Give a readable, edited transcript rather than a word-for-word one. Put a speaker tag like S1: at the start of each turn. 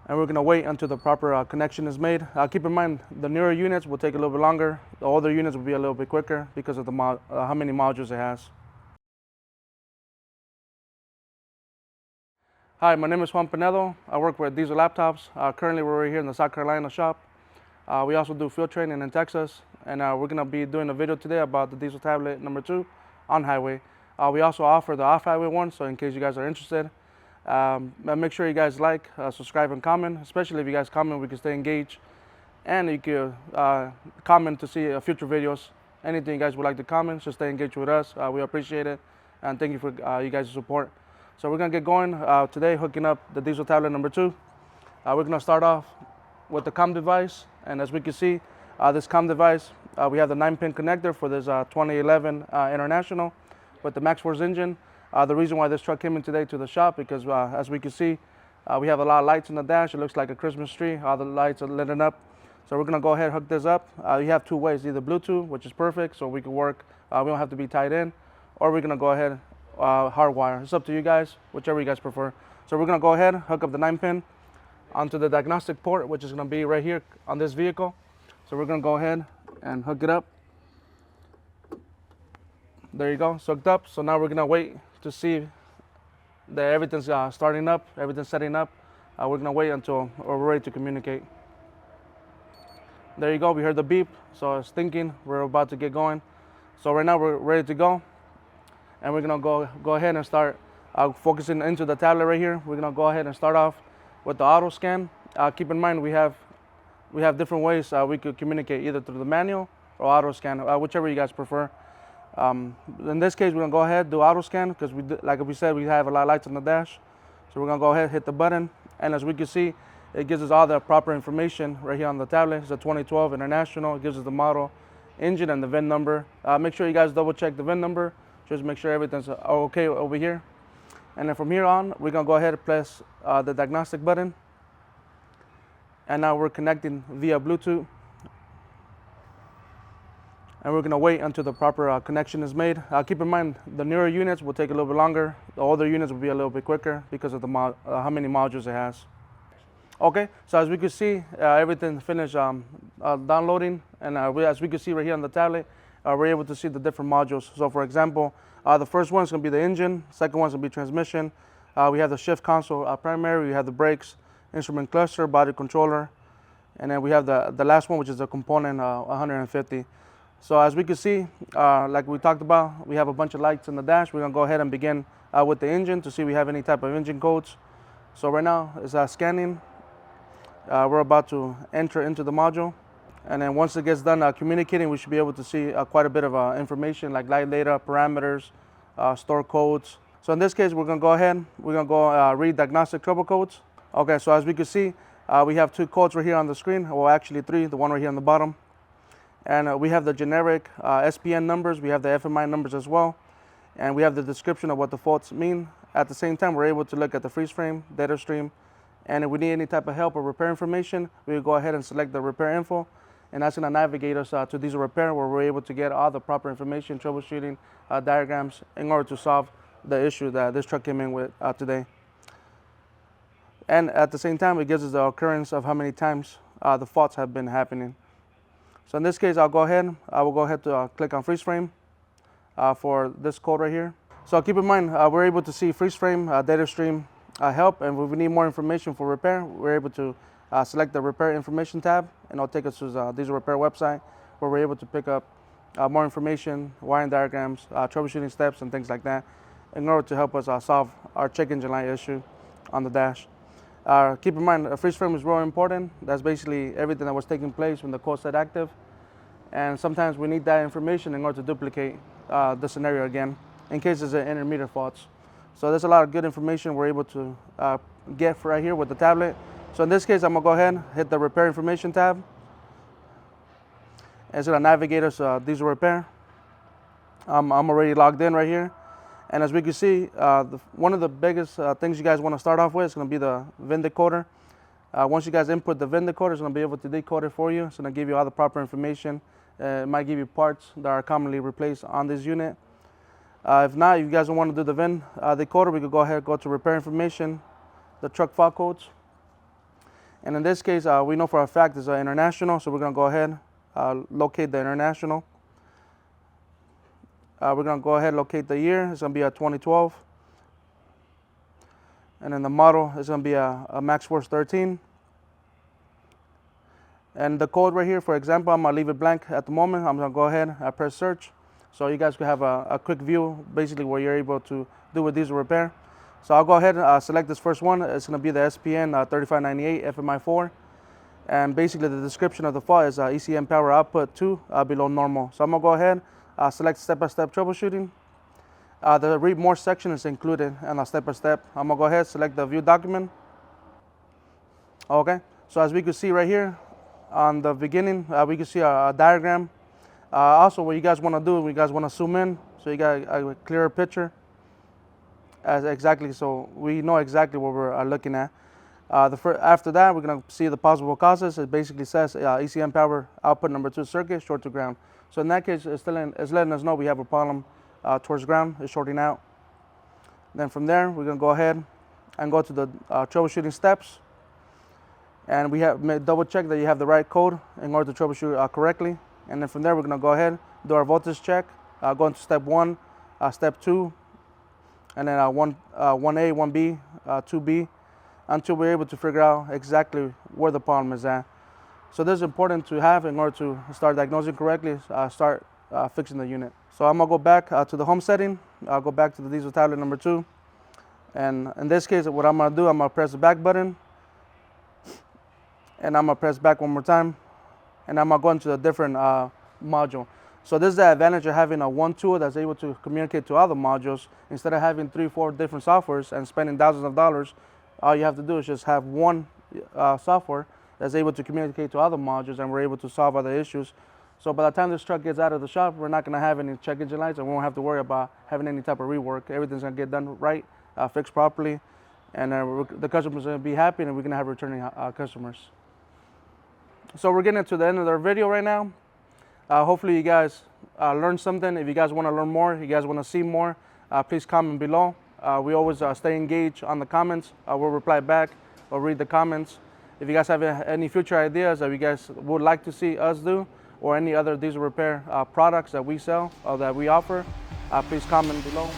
S1: and we're going to wait until the proper connection is made. Keep in mind, the newer units will take a little bit longer. The older units will be a little bit quicker because of the how many modules it has. Hi, my name is Juan Pinedo. I work with Diesel Laptops. Currently, we're here in the South Carolina shop. We also do field training in Texas, and we're going to be doing a video today about the Diesel tablet number 2 on highway. We also offer the off-highway one, so in case you guys are interested, make sure you guys like, subscribe, and comment. Especially if you guys comment, we can stay engaged, and you can comment to see future videos. Anything you guys would like to comment, just stay engaged with us. We appreciate it, and thank you for you guys' support. So we're gonna get going today, hooking up the Diesel tablet number 2. We're gonna start off with the COM device, and as we can see, this COM device, we have the 9-pin connector for this 2011 International with the MaxxForce engine. The reason why this truck came in today to the shop because as we can see, we have a lot of lights in the dash. It looks like a Christmas tree. All the lights are lit up. So we're gonna go ahead and hook this up. You have two ways, either Bluetooth, which is perfect, so we can work, we don't have to be tied in, or we're gonna go ahead hardwire. It's up to you guys, whichever you guys prefer. So we're gonna go ahead, hook up the 9-pin onto the diagnostic port, which is gonna be right here on this vehicle. So we're gonna go ahead and hook it up. There you go, it's hooked up. So now we're gonna wait to see that everything's starting up, everything's setting up. We're gonna wait until we're ready to communicate. There you go, we heard the beep, so it's thinking we're about to get going. So right now we're ready to go, and we're gonna go ahead and start focusing into the tablet right here. We're gonna go ahead and start off with the auto scan. Keep in mind we have different ways we could communicate, either through the manual or auto scan, whichever you guys prefer. In this case, we're gonna go ahead do auto scan because like we said, we have a lot of lights on the dash. So we're gonna go ahead, hit the button, and as we can see, it gives us all the proper information right here on the tablet. It's a 2012 International. It gives us the model, engine, and the VIN number. Make sure you guys double check the VIN number. Just make sure everything's okay over here. And then from here on, we're gonna go ahead and press the diagnostic button. And now we're connecting via Bluetooth. And we're gonna wait until the proper connection is made. Keep in mind, the newer units will take a little bit longer. The older units will be a little bit quicker because of the how many modules it has. Okay, so as we can see, everything finished downloading, and as we can see right here on the tablet, we're able to see the different modules. So for example, the first one is going to be the engine, second one is going to be transmission. We have the shift console primary, we have the brakes, instrument cluster, body controller, and then we have the last one, which is the component 150. So as we can see, like we talked about, we have a bunch of lights in the dash. We're going to go ahead and begin with the engine to see if we have any type of engine codes. So right now it's scanning. We're about to enter into the module. And then once it gets done communicating, we should be able to see quite a bit of information like light data, parameters, store codes. So in this case, we're gonna go ahead, we're gonna go read diagnostic trouble codes. Okay, so as we can see, we have 2 codes right here on the screen, well actually 3, the one right here on the bottom. And we have the generic SPN numbers, we have the FMI numbers as well. And we have the description of what the faults mean. At the same time, we're able to look at the freeze frame, data stream, and if we need any type of help or repair information, we will go ahead and select the repair info. And that's going to navigate us to Diesel Repair, where we're able to get all the proper information, troubleshooting, diagrams, in order to solve the issue that this truck came in with today. And at the same time, it gives us the occurrence of how many times the faults have been happening. So in this case, I will go ahead to click on freeze frame for this code right here. So keep in mind, we're able to see freeze frame, data stream, help, and if we need more information for repair, we're able to select the repair information tab, and it'll take us to the Diesel Repair website where we're able to pick up more information, wiring diagrams, troubleshooting steps, and things like that in order to help us solve our check engine light issue on the dash. Keep in mind, a freeze frame is really important. That's basically everything that was taking place when the code said active, and sometimes we need that information in order to duplicate the scenario again in case there's an intermediate faults. So there's a lot of good information we're able to get right here with the tablet. So in this case, I'm gonna go ahead and hit the repair information tab. It's gonna navigate us Diesel Repair. I'm already logged in right here. And as we can see, one of the biggest things you guys wanna start off with is gonna be the VIN decoder. Once you guys input the VIN decoder, it's gonna be able to decode it for you. It's gonna give you all the proper information. It might give you parts that are commonly replaced on this unit. If not, if you guys don't want to do the VIN decoder, we could go ahead and go to repair information, the truck fault codes. And in this case, we know for a fact it's international, so we're gonna go ahead, locate the international. We're gonna go ahead and locate the year. It's gonna be a 2012. And then the model is gonna be a MaxxForce 13. And the code right here, for example, I'm gonna leave it blank at the moment. I'm gonna go ahead and press search. So you guys can have a quick view, basically what you're able to do with diesel repair. So I'll go ahead and select this first one. It's gonna be the SPN 3598 FMI4. And basically the description of the fault is ECM power output 2 below normal. So I'm gonna go ahead, select step-by-step troubleshooting. The read more section is included in a step-by-step. I'm gonna go ahead, select the view document. Okay, so as we can see right here, on the beginning, we can see a diagram. Also, what you guys want to do, you guys want to zoom in so you got a clearer picture. So we know exactly what we're looking at. After that, we're going to see the possible causes. It basically says ECM power output number 2 circuit short to ground. So in that case, it's letting us know we have a problem towards ground. It's shorting out. Then from there, we're going to go ahead and go to the troubleshooting steps. And we have double check that you have the right code in order to troubleshoot correctly. And then from there, we're gonna go ahead, do our voltage check, go into step 1, step 2, and then 1A, 1B, 2B, until we're able to figure out exactly where the problem is at. So this is important to have in order to start diagnosing correctly, start fixing the unit. So I'm gonna go back to the home setting. I'll go back to the diesel tablet number 2. And in this case, what I'm gonna do, I'm gonna press the back button. And I'm gonna press back one more time, and I'm gonna go into a different module. So this is the advantage of having one tool that's able to communicate to other modules. Instead of having 3 or 4 different softwares and spending thousands of dollars, all you have to do is just have one software that's able to communicate to other modules, and we're able to solve other issues. So by the time this truck gets out of the shop, we're not gonna have any check engine lights, and we won't have to worry about having any type of rework. Everything's gonna get done right, fixed properly, and the customer's gonna be happy, and we're gonna have returning customers. So we're getting to the end of our video right now. Hopefully you guys learned something. If you guys want to learn more, you guys want to see more, please comment below. We always stay engaged on the comments. We'll reply back or read the comments. If you guys have any future ideas that you guys would like to see us do, or any other diesel repair products that we sell or that we offer, please comment below.